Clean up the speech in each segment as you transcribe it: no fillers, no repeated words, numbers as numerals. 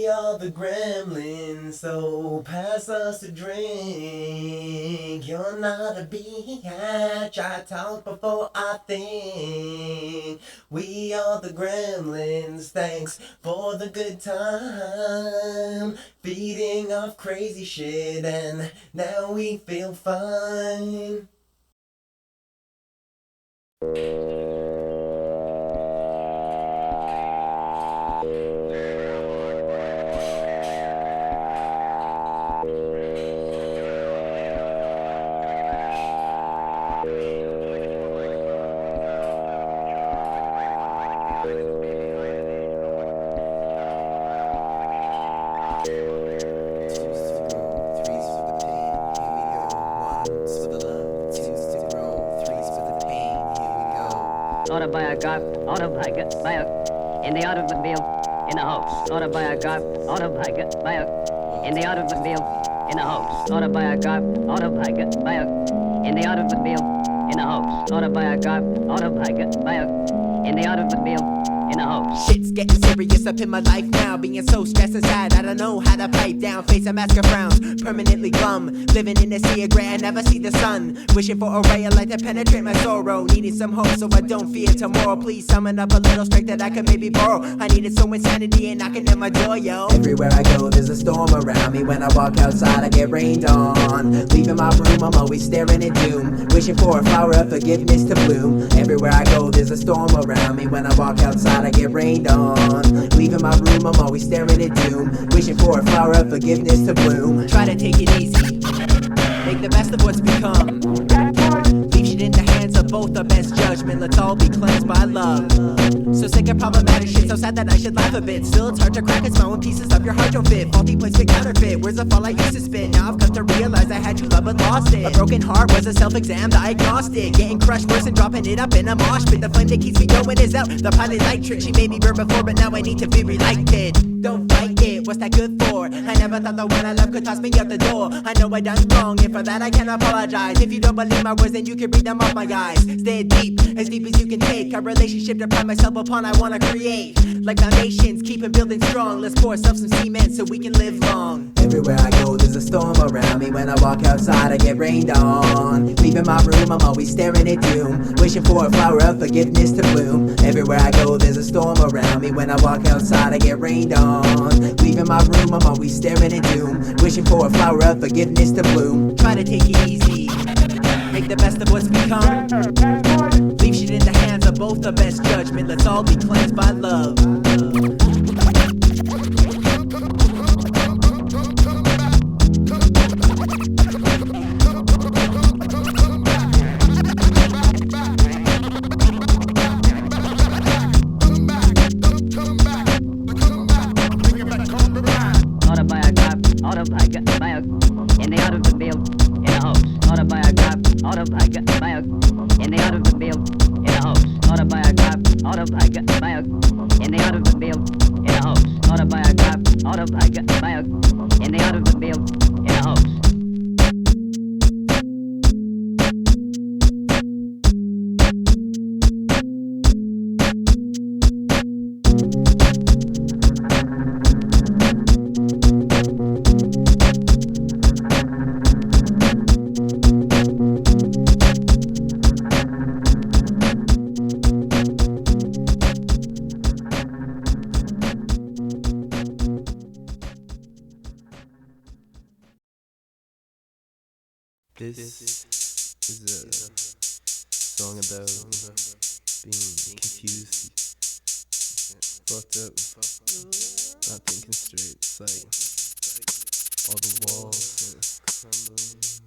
We are the Gremlins, so pass us a drink. You're not a biatch, I talk before I think. We are the Gremlins, thanks for the good time. Feeding off crazy shit and now we feel fine. In the automobile, in the house. Autobiograph, in the automobile, in the house. Autobiograph, in the automobile, in the house. Autobiograph, in the automobile, in the house. Shit's getting serious up in my life now. Being so stressed and sad, I don't know how to pipe down. Face a mask of frowns, permanently glum. Living in a sea of grey, I never see the sun. Wishing for a ray of light to penetrate my sorrow. Needing some hope so I don't fear tomorrow. Please summon up a little strength that I could maybe borrow. I needed so much sanity and knocking at my door, yo. Everywhere I go there's a storm around me. When I walk outside I get rained on. Leaving my room I'm always staring at doom. Wishing for a flower of forgiveness to bloom. Everywhere I go there's a storm around me. When I walk outside I get rained on. Leaving my room I'm always staring at doom. Wishing for a flower of forgiveness to bloom. Try to take it easy, make the best of what's become. Leave shit in the hands of both the best judgment. Let's all be cleansed by love. So sick of problematic shit, so sad that I should laugh a bit. Still it's hard to crack a smile when pieces of your heart don't fit. Faulty place to counterfeit, where's the fall I used to spit? Now I've come to realize I had true love but lost it. A broken heart was a self-exam diagnostic. Getting crushed worse and dropping it up in a mosh pit. The flame that keeps me going is out, the pilot light trick. She made me burn before but now I need to be relighted. Don't fight it, what's that good for? I never thought the one I love could toss me out the door. I know I done wrong and for that I can apologize. If you don't believe my words then you can read them off my eyes. Stay deep as you can take. A relationship to pride myself upon I wanna create. Like foundations, keep it building strong. Let's pour ourselves some cement so we can live long. Everywhere I go there's a storm around me. When I walk outside I get rained on. Leaving my room I'm always staring at doom. Wishing for a flower of forgiveness to bloom. Everywhere I go there's a storm around me. When I walk outside I get rained on. Leaving my room I'm always staring at doom. Wishing for a flower of forgiveness to bloom. Try to take it easy, make the best of what's become. Leave shit in the hands of both the best judgment. Let's all be cleansed by love. In the automobile, in the house. Autobiograph, in the automobile, in the house. Autobiograph, in the automobile, in the house. Autobiograph, in the automobile, in the house. This is a song about being confused, fucked up, not thinking straight. It's like all the walls are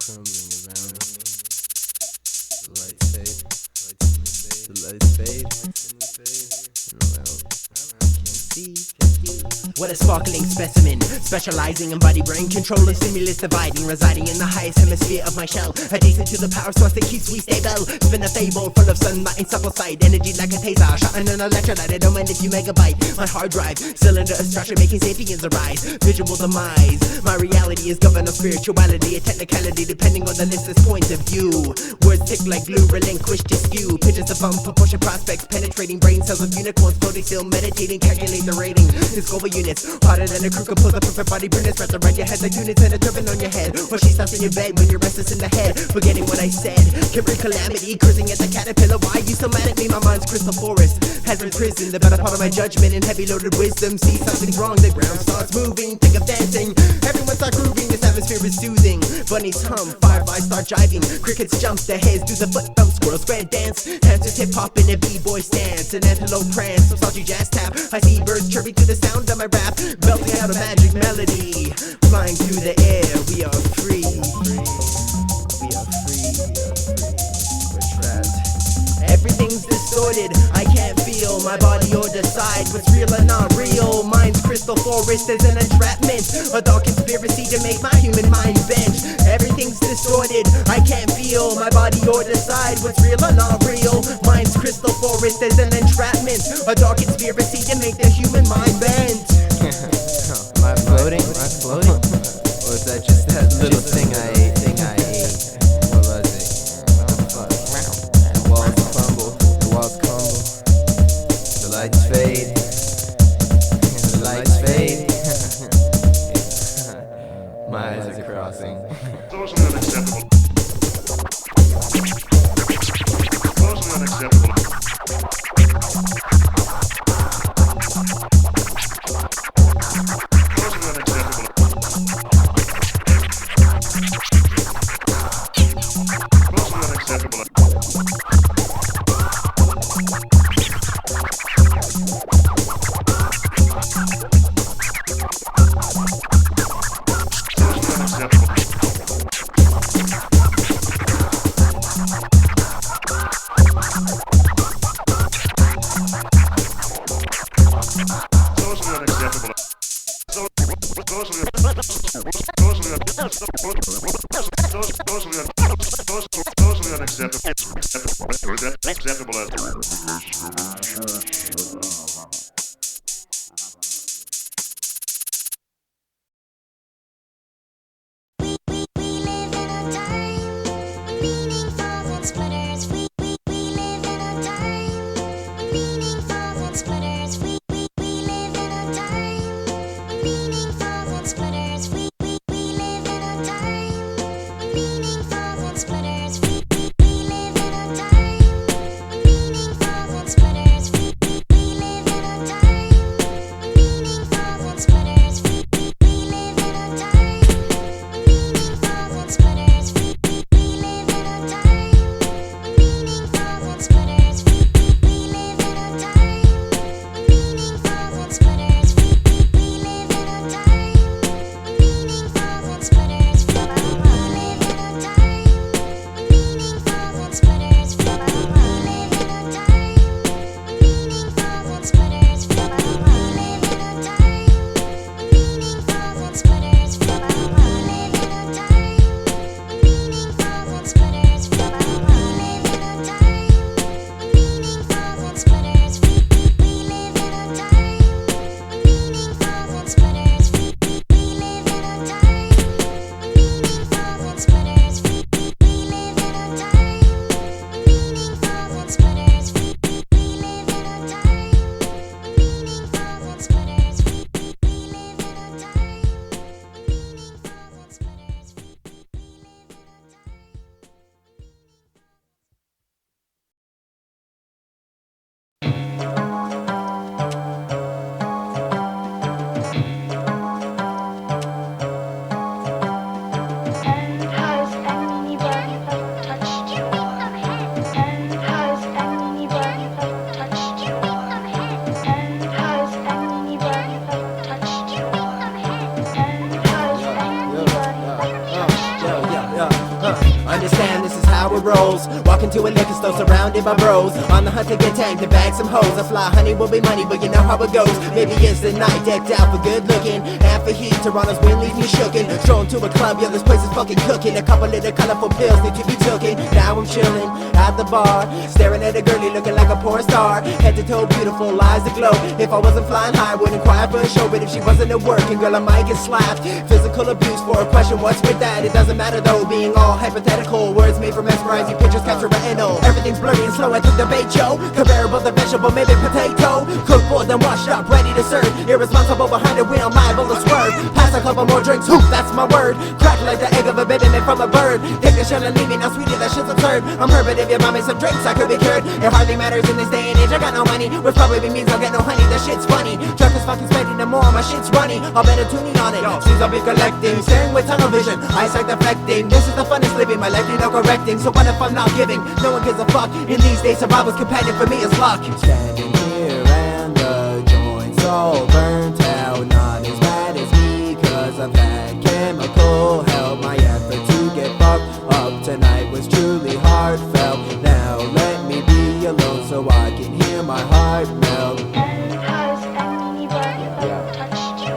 crumbling around. The lights fade. Can't see. What a sparkling specimen, specializing in body brain control and stimulus dividing, residing in the highest hemisphere of my shell, adjacent to the power source that keeps me stable. Spin a fable full of sunlight and supple sight, energy like a taser, shotting an electrolyte. I don't mind if you megabyte my hard drive, cylinder of structure making sapiens arise, visual demise. My reality is governed of spirituality, a technicality depending on the listener's point of view. Words tick like glue, relinquish to skew, pictures of proportion prospects, penetrating brain cells of unicorns, floating still meditating, calculate the rating. his global units. Harder than a crew can pull the perfect body burners. Wrapped around your head like units and a turban on your head. While she stops in your bed when you're restless in the head, forgetting what I said. Can bring calamity, cruising at the caterpillar. Why you so mad at me? My mind's crystal forest has been prisoned. The better part of my judgment and heavy loaded wisdom. See something's wrong, the ground starts moving. Think of dancing, everyone start grooving. This atmosphere is soothing. Bunnies hum, fireflies start jiving. Crickets jump their heads, do the foot thump, squirrels square dance. Dancers hip hop in a b-boy stance. An antelope prance, some salty jazz tap. I see birds chirping to the sound of my rap, belting out a magic melody. Flying through the air, we are free. We are free. We're trapped. Everything's distorted, I can't feel my body or decide what's real or not real. Mind's crystal forest is an entrapment, a dark conspiracy to make my human mind bend. Everything's distorted, I can't feel my body or decide what's real or not real. Mind's crystal forest is an entrapment, a dark conspiracy to make the human mind bend. Am I floating? Am I floating? Or is that just that little thing I ate? What was it? The walls crumble. The walls crumble. The lights fade. The lights fade. My eyes are crossing. Those are unacceptable. Those are unacceptable. rolls. Walk into a liquor store surrounded by bros. On the hunt to get tagged to bag some hoes. A fly honey will be money, but you know how it goes. Maybe it's the night decked out for good looking. And for heat, Toronto's wind leaves me shookin'. Strolling to a club, yeah, this place is fucking cooking. A couple of the colorful pills need to be tookin'. Now I'm chillin' at the bar, staring at a girlie looking like a porn star. Head to toe, beautiful, eyes aglow. If I wasn't flying high, I wouldn't cry for a show. But if she wasn't at work, and girl, I might get slapped. Physical abuse for a question, what's with that? It doesn't matter though, being all hypothetical. Words made for mesmerizing pictures capture retinal. Everything's blurry and slow, I took the bait, yo. Comparable to vegetable, maybe potato. Cooked, boiled, then washed up, ready to serve. irresponsible behind the wheel, liable to swerve. Pass a couple more drinks, whoop, that's my word. Crack like the egg of a baby made from a bird. Take the shit and leave me, now sweetie, that shit's absurd. I'm hurt, but if you buy me some drinks, I could be cured. It hardly matters in this day and age, I got no money, which probably means I'll get no honey, that shit's funny. Truck is fucking spending the more, my shit's running. I'll bet a tuning on it, seems I'll be collecting. Staring with tunnel vision, eyesight deflecting. This is the funnest living, my life need no correcting. So what if I'm not giving? No one gives a fuck. In these days, survival's companion for me is luck. Standing here and the joints all burnt out. Not as bad as me, cause I've had chemical help. My effort to get fucked up tonight was truly heartfelt. Now let me be alone so I can hear my heart melt. Has anyone touched you?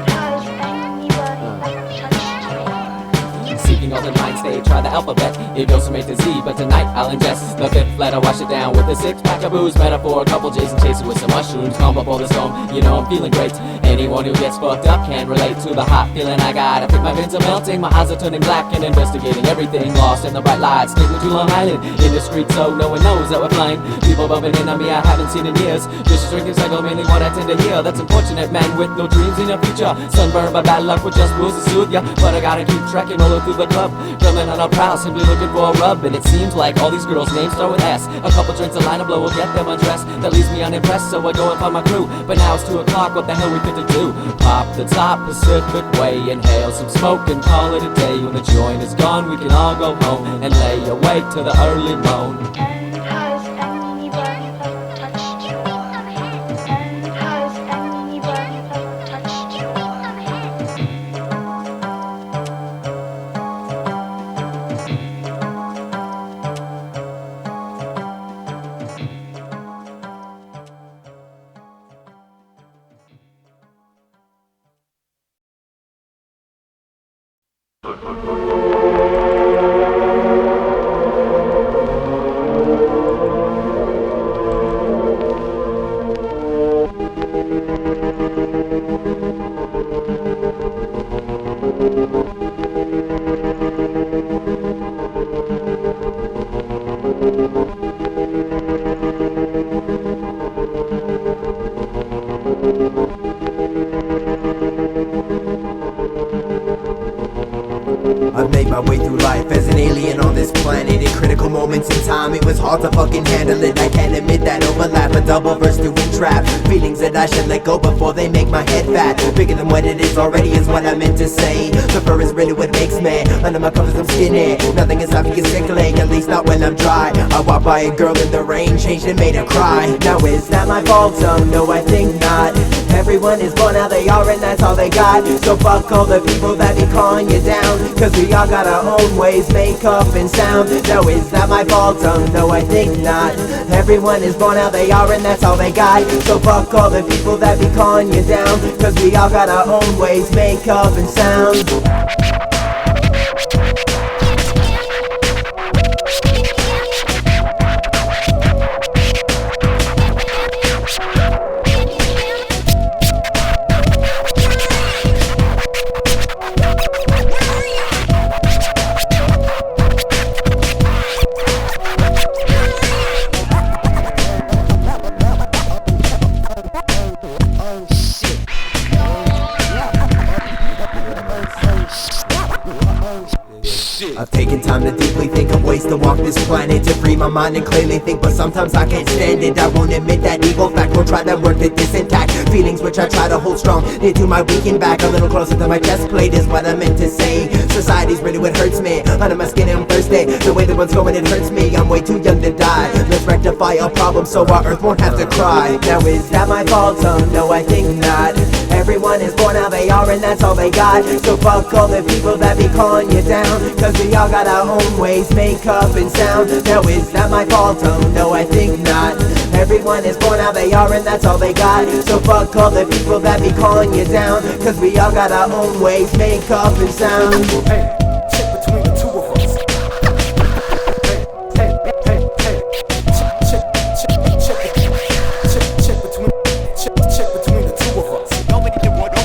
Has anyone touched you? Seeking all the mind state, try the alphabet. It goes from A to Z, but tonight I'll ingest the fifth letter, wash it down with a six-pack of booze. Metaphor, a couple J's and chase it with some mushrooms. Calm up all the storm, you know I'm feeling great. Anyone who gets fucked up can relate to the hot feeling I got. I think my veins are melting, my eyes are turning black, and investigating everything. Lost in the bright lights, taking to Long Island. In the street so no one knows that we're flying. People bumping in on me I haven't seen in years. Just drinking cycle, mainly what I tend to hear. That's unfortunate, man with no dreams in the future. Sunburned by bad luck with just booze to soothe ya. But I gotta keep trekking all through the club. Drumming on a prowl, simply looking for a rub. And it seems like all these girls' names start with S. A couple drinks, a line of blow will get them undressed. That leaves me unimpressed, so I go and find my crew. But now it's 2 o'clock, what the hell we fit to do? Pop the top, Pacific Way, inhale some smoke and call it a day. When the joint is gone, we can all go home and lay awake to the early moan. Has anyone touched you? Has anyone touched you? I've made my way through life as an alien on this planet. In critical moments in time, it was hard to fucking handle it. I can't admit that overlap, a double verse to entrap feelings that I should let go before they make my head fat. Bigger than what it is already is what I meant to say. The fur is really what makes me. Under my covers I'm skinny. Nothing inside me is tickling, at least not when I'm dry. I walked by a girl in the rain, changed and made her cry. Now is that my fault? No, I think not. Everyone is born how they are and that's all they got. So fuck all the people that be calling you down, cause we all got our own ways, makeup and sound. Now is that my fault? No, I think not. Everyone is born how they are and that's all they got. So fuck all the people that be calling you down, cause we all got our own ways, makeup and sound. I've taken time to deeply think of ways to walk this planet, to free my mind and clearly think, but sometimes I can't stand it. I won't admit that evil fact, won't try to work the intact feelings which I try to hold strong into my weakened back. A little closer to my chest plate is what I meant to say. Society's really what hurts me, under my skin I'm thirsty. The way the world's going it hurts me, I'm way too young to die. Let's rectify our problem so our earth won't have to cry. Now is that my fault? No, I think not. Everyone is born how they are and that's all they got. So fuck all the people that be calling you down, cause we all got our own ways, makeup and sound. Now is that my fault? No, I think not. Everyone is born how they are and that's all they got. So fuck all the people that be calling you down, cause we all got our own ways, makeup and sound. Hey, check between the two of us. Hey, hey, hey, hey. Check between the two of us. Nobody can deny it.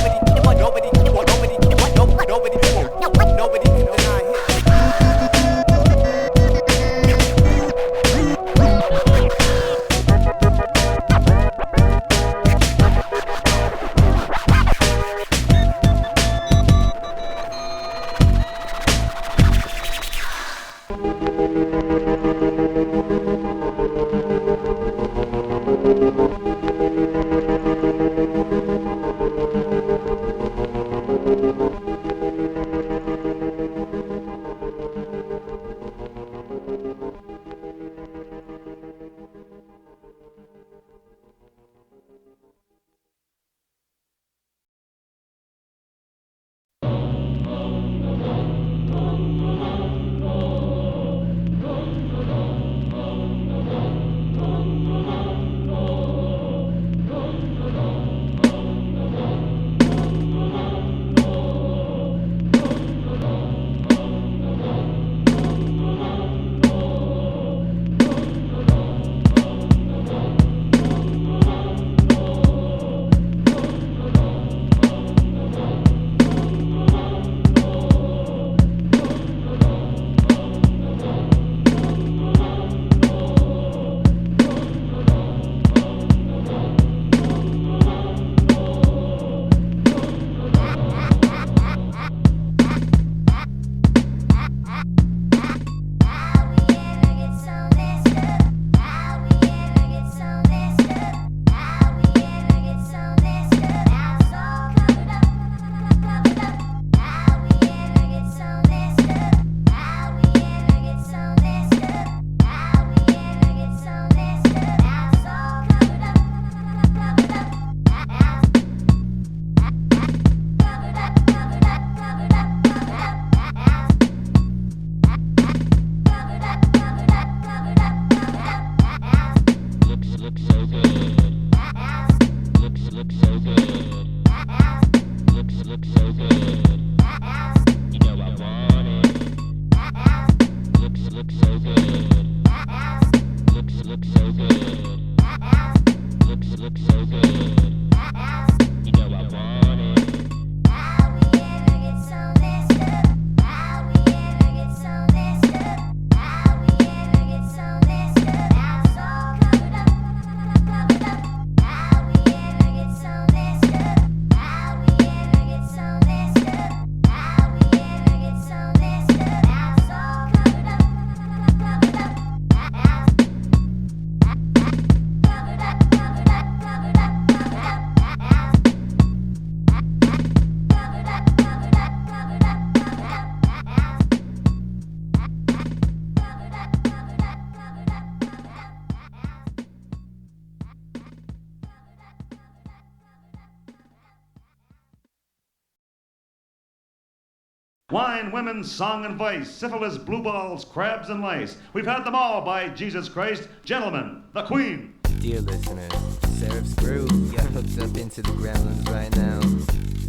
Wine, women, song, and vice, syphilis, blue balls, crabs, and lice. We've had them all, by Jesus Christ. Gentlemen, the Queen. Dear listeners, Serap's Groove, you got hooked up into the Gremlins right now.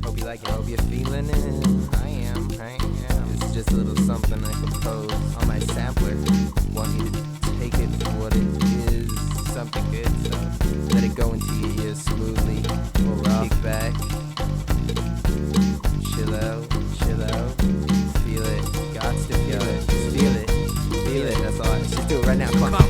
Hope you like it, hope you're feeling it. I am. This is just a little something I composed on my sampler. Want you to take it for what it is, something good, so let it go into your ears smoothly. Or kick back, chill out, feel it, got to feel it, just feel it, that's all, let's just do it right now, come on.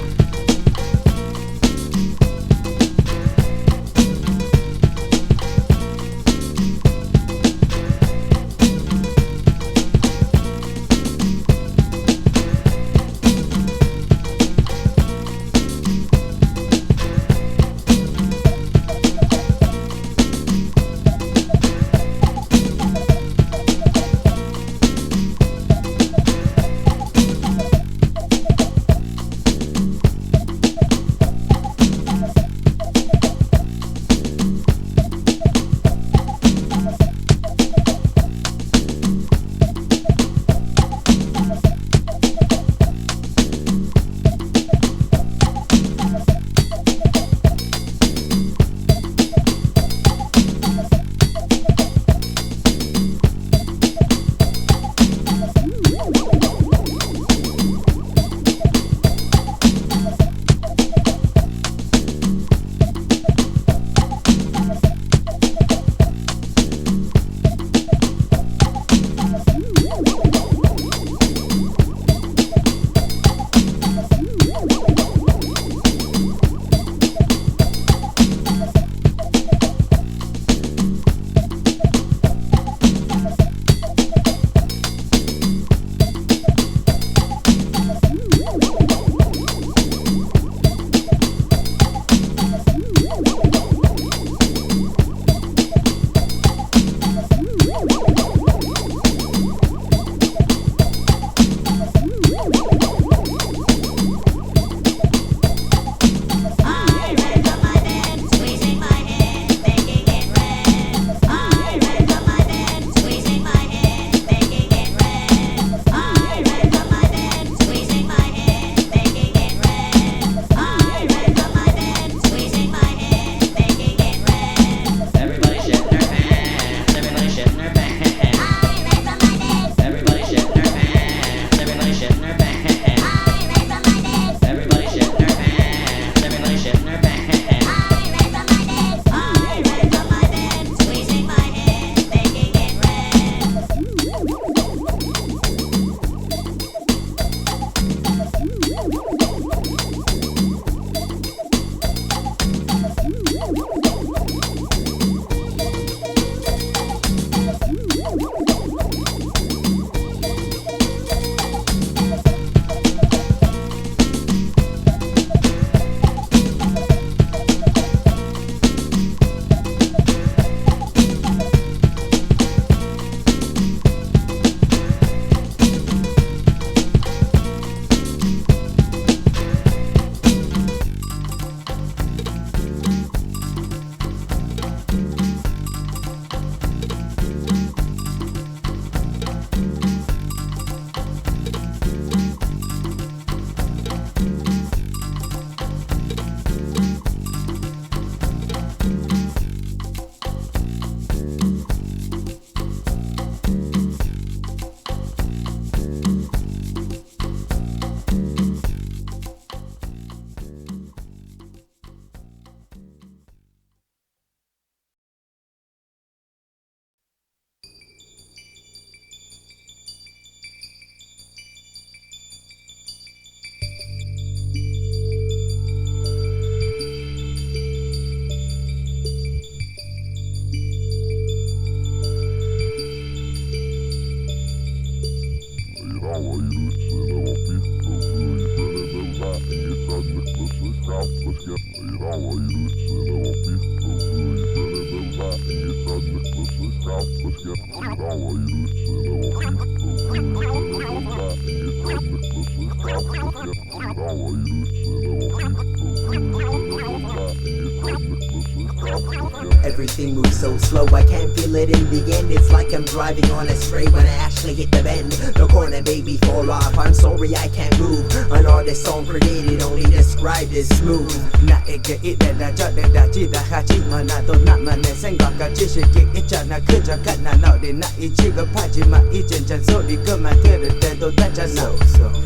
Everything moves so slow, I can't feel it in the end. It's like I'm driving on a straight when I actually hit the bend. The corner baby fall off, I'm sorry I can't move. An artist song created only described as smooth. 나에게 이래라 저래라 지나가지만 나도 나만의 생각과 지식이 있잖아. 그저 갓난 어린 나이 취급하지만 이젠 잔소리 그만 들을 때도 되잖아.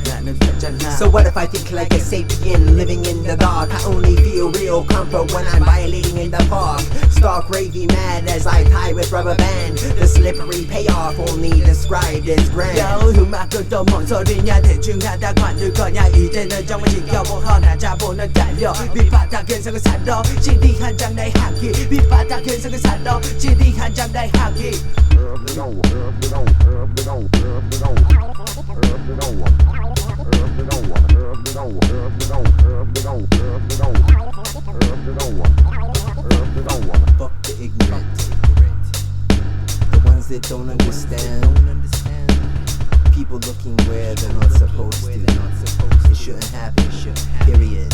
나는 되잖아. So what if I think like a sapien living in the dark? I only feel real comfort when I'm violating in the park. Stark ravey mad as I tie with rubber band. The slippery payoff only described as grand. 야 음악은 또 뭔 소리냐 대충 하다 관둘 거냐. 이제는 정말 지겨워 허나 자본은 달려. 밑바닥 근성을 살러 CD 한 장 내 하기. 밑바닥 근성을 살러 CD 한 장 내 하기. Fuck the ignorant, the ones that don't understand. People looking where they're not supposed to. It shouldn't happen, period.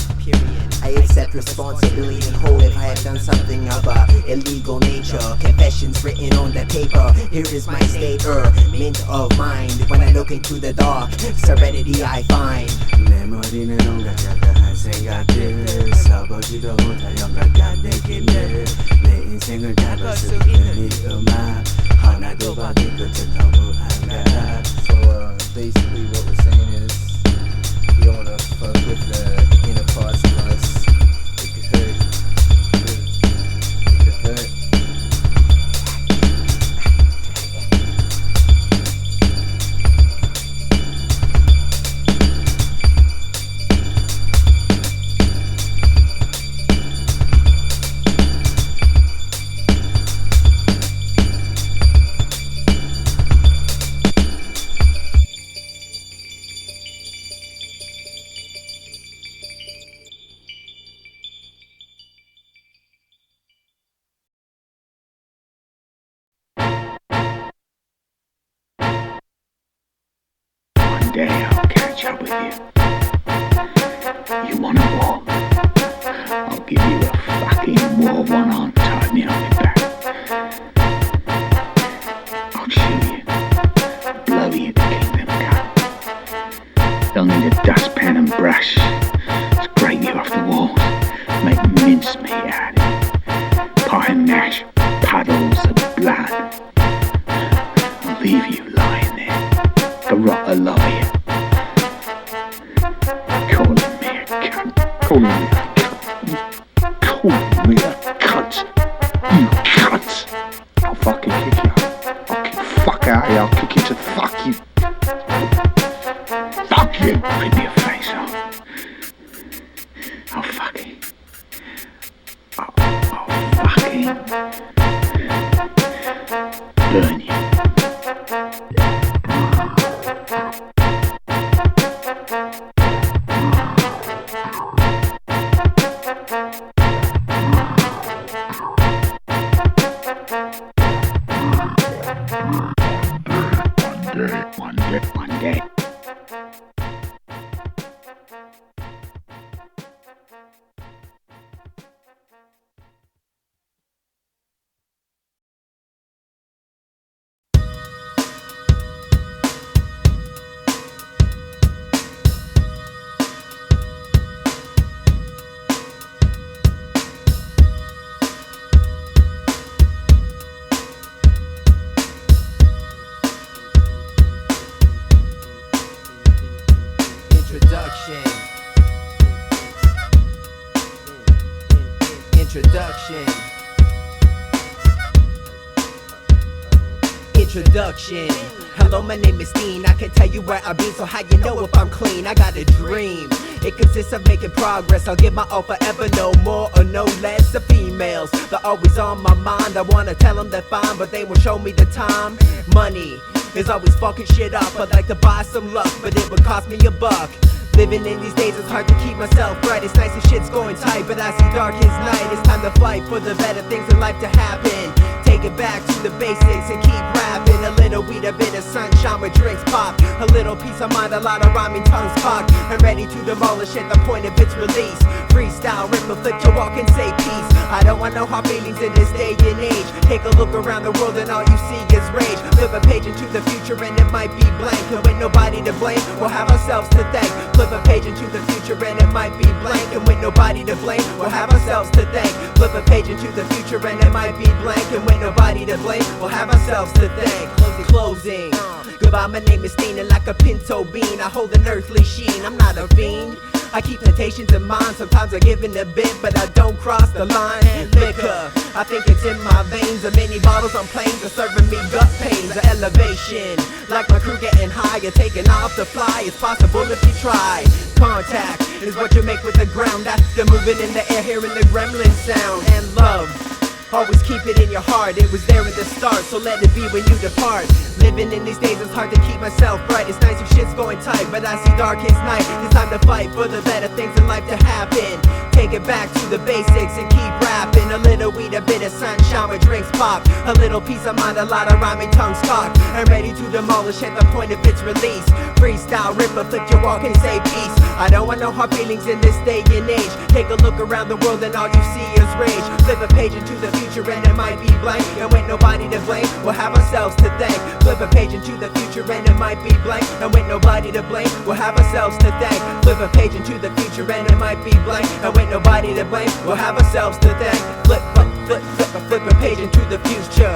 I accept responsibility and hold if I have done something of a illegal nature. Confessions written on the paper. Here is my statement of mind. When I look into the dark, serenity I find. 내 머리는 온갖 잡다한 생각들 써보지도 못할 영감과 내기를 내 인생을 잡을 수 있는 이 음악 하나도 받기 끝은 너무한가. So basically what we're saying is we don't wanna fuck with the inner parts of us. It could hurt. It could hurt. Day I'll catch up with you. You want a war? I'll give you a fucking war. One arm tied me on my back. I'll shoot you, blow you to kingdom come. They'll need a dustpan and brush, scrape you off the walls, make mincemeat out of you, pie and mash, puddles of blood. I'll leave you lying there, garrot alive. Calling me a cunt. Calling me a cunt. Calling me a cunt. You cunt. I'll fucking kick you. I'll kick the fuck out of you. I'll kick you to fuck you. Fuck you. Rip your face off. I'll fucking burn you. One day. Introduction. Hello, my name is Dean. I can tell you where I've been, so how you know if I'm clean? I got a dream. It consists of making progress. I'll give my all forever, no more or no less. The females, they're always on my mind. I wanna tell them they're fine, but they won't show me the time. Money is always fucking shit up. I'd like to buy some luck, but it would cost me $1. Living in these days, it's hard to keep myself right. It's nice if shit's going tight, but I see dark as night. It's time to fight for the better things in life to happen. Take it back to the basics and keep rapping. A little weed, a bit of sunshine with drinks pop. A little peace of mind, a lot of rhyming tongues cocked. I'm ready to demolish at the point of its release. Freestyle, rip, flip your walk and say peace. I don't want no hard feelings in this day and age. Take a look around the world and all you see is rage. Flip a page into the future and it might be blank. And with nobody to blame, we'll have ourselves to thank. Flip a page into the future and it might be blank. And with nobody to blame, we'll have ourselves to thank. Flip a page into the future and it might be blank. And with nobody to blame, we'll have ourselves to thank. Closing. Goodbye, my name is Niyhne, like a pinto bean. I hold an earthly sheen, I'm not a fiend. I keep temptations in mind, sometimes I give in a bit, but I don't cross the line. Liquor, I think it's in my veins. The many bottles on planes are serving me gut pains. The elevation, like my crew getting higher, taking off to fly. It's possible if you try. Contact is what you make with the ground after moving in the air, hearing the gremlin sound. And love, always keep it in your heart. It was there at the start, so let it be when you depart. Living in these days, it's hard to keep myself bright. It's nice if shit's going tight, but I see dark as night. It's time to fight for the better things in life to happen. Take it back to the basics and keep rapping. A little weed, a bit of sunshine with drinks pop. A little peace of mind, a lot of rhyming tongues cocked. I'm ready to demolish at the point of its release. Freestyle, rip, flip your walk and say peace. I don't want no hard feelings in this day and age. Take a look around the world and all you see is rage. Flip a page into the future and it might be blank. And with nobody to blame, we'll have ourselves to thank. Flip a page into the future and it might be blank. And with nobody to blame, we'll have ourselves to thank. Flip a page into the future and it might be blank. And with nobody to blame, we'll have ourselves to thank. Flip a page into the future.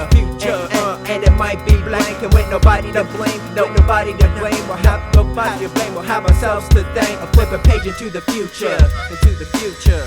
And it might be blank. And with nobody to blame, nobody to blame, we'll have nobody to blame, we'll have ourselves to thank. Flip a page into the future, into the future.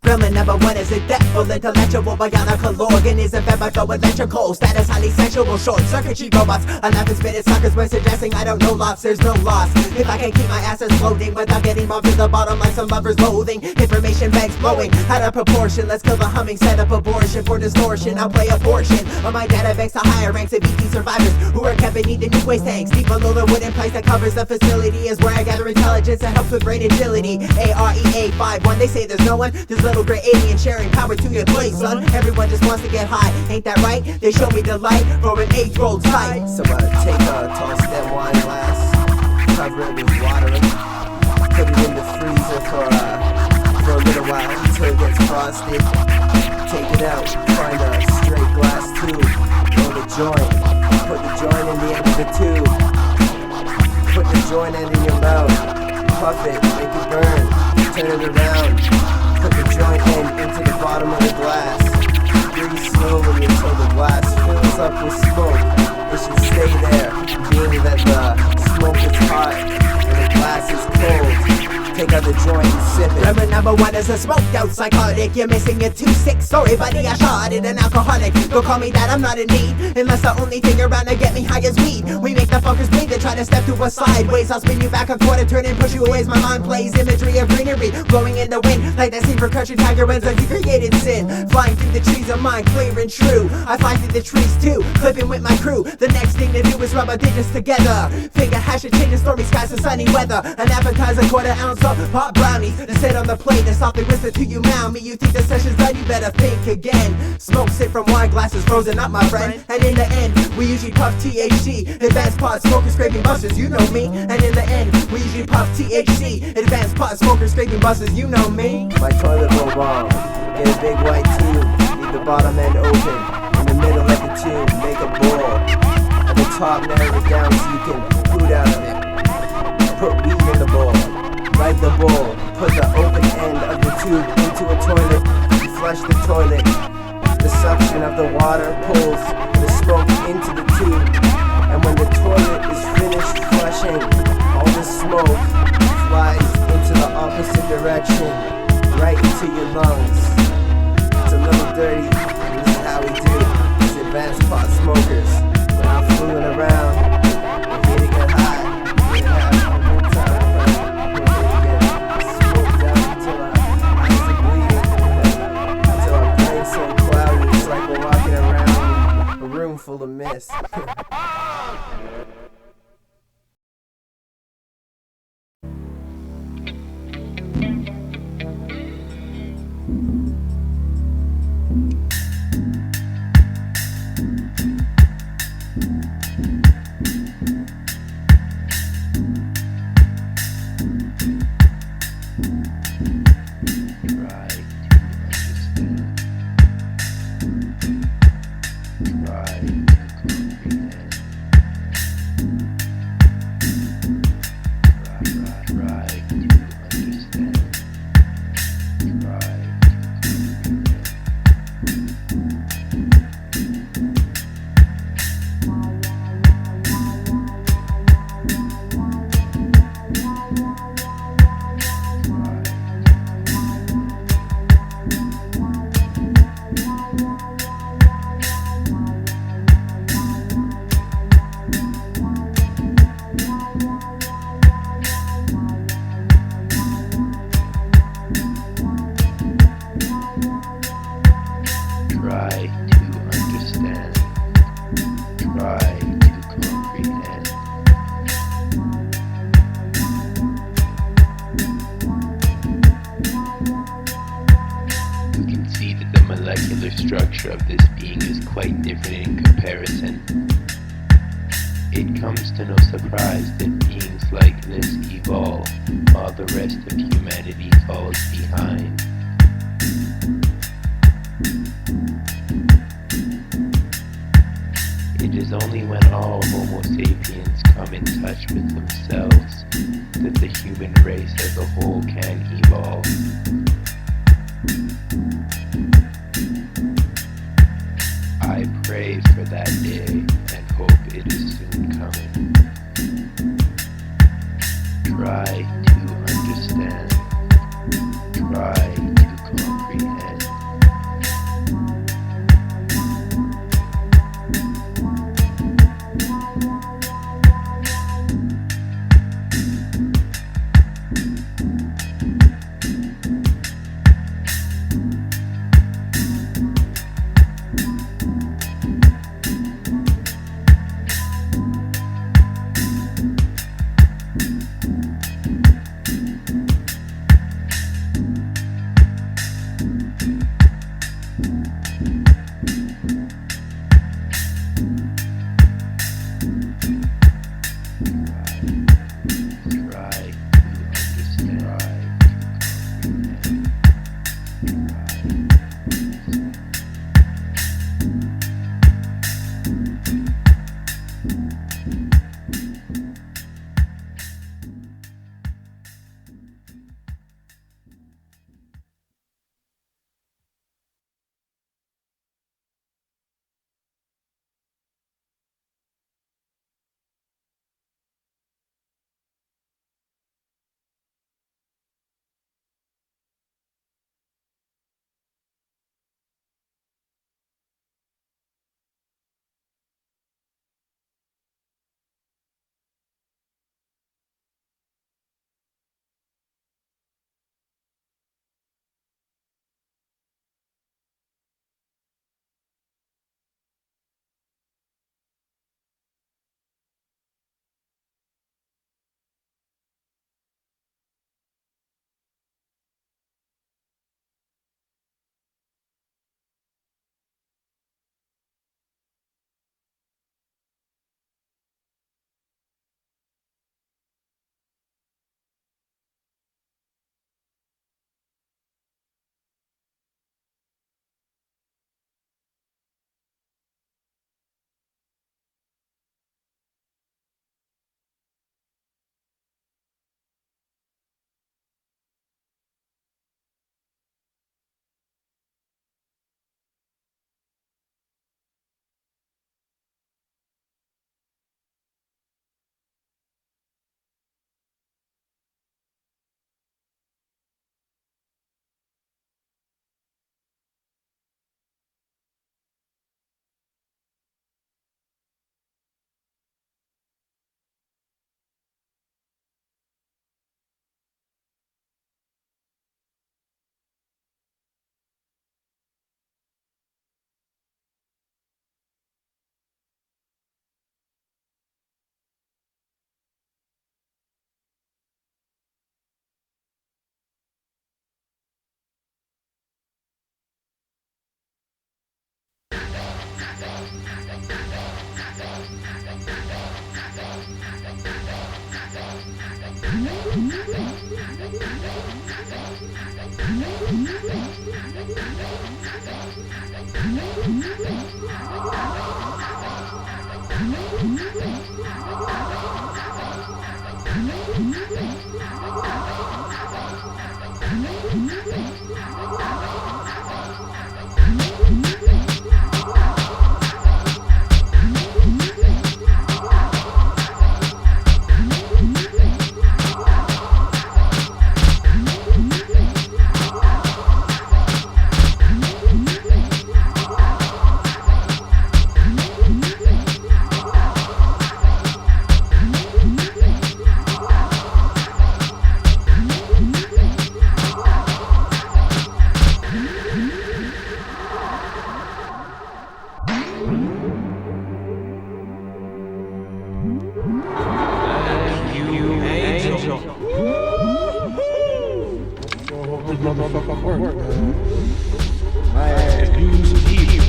Gremlin number one is a deathful intellectual biological organism, biblical electrical status, highly sexual, short circuit cheap robots. I laugh and spit at suckers when suggesting I don't know lots, there's no loss. If I can keep my asses floating without getting bumped to the bottom like some lovers loathing. Information banks blowing out of proportion. Let's kill the humming, set up abortion for distortion. I'll play a portion on my data banks to higher ranks of ET survivors who are kept beneath the new waste tanks. Deep below the wooden place that covers the facility is where I gather intelligence that helps with brain agility. AREA51, they say there's no one. There's little gray alien sharing power to your place, son. Everyone just wants to get high, ain't that right? They show me the light for an 8-year-old sight. So take a tall stem wine glass, cover it with water, put it in the freezer for a little while until it gets frosted. Take it out, find a straight glass tube, roll the joint, put the joint in the end of the tube, put the joint end in your mouth, puff it, make it burn, turn it around. Put the joint end into the bottom of the glass. Breathe slowly until the glass fills up with smoke. It should stay there, being that the smoke is hot and the glass is cold. Take out the joint and sip it. Gremlin number one is a smoked out psychotic. You're missing it, too sick. Sorry buddy, I shot it, an alcoholic. Don't call me that, I'm not in need, unless the only thing around to get me high is weed. We make the fuckers bleed, they try to step through us sideways. I'll spin you back a quarter, turn and push you away as my mind plays imagery of greenery blowing in the wind, like that scene for country tiger wins like he created sin. Flying through the trees of mine, clear and true. I fly through the trees too, clipping with my crew. The next thing to do is rub our digits together. Finger hash and change the stormy skies to sunny weather. An appetizer, quarter ounce of hot brownies to sit on the plate and softly whisper to you, mound me. You think the session's done, you better think again. Smoke sit from wine glasses frozen up, my friend. And in the end, we usually puff THC. Advanced pot smokers, scraping busters, you know me. And in the end, we usually puff THC. Advanced pot smokers, scraping busters, you know me. My toilet roll bomb, get a big white tube, leave the bottom end open. In the middle of the tube, make a bowl. At the top, narrow it down so you can put weed out of it. Put weed in the bowl. Light the bowl. Put the open end of the tube into a toilet. Flush the toilet. The suction of the water pulls the smoke into the tube. And when the toilet is finished flushing, all the smoke flies into the opposite direction, right into your lungs. It's a little dirty. This is how we do. It's advanced pot smokers. When I'm fooling around, I'm here to get high. Here to have a good time. I'm here to get smoked down until our eyes are bleeding. Until our brain's so cloudy, it's like we're walking around a room full of mist. structure of this being is quite different in comparison. It comes to no surprise that beings like this evolve while the rest of humanity falls behind. It is only when all Homo sapiens come in touch with themselves that the human race as a whole can evolve. I pray for that day and hope it is soon coming. Try to understand. Try to comprehend. Motherfucker work, man. My ass use Fhieve.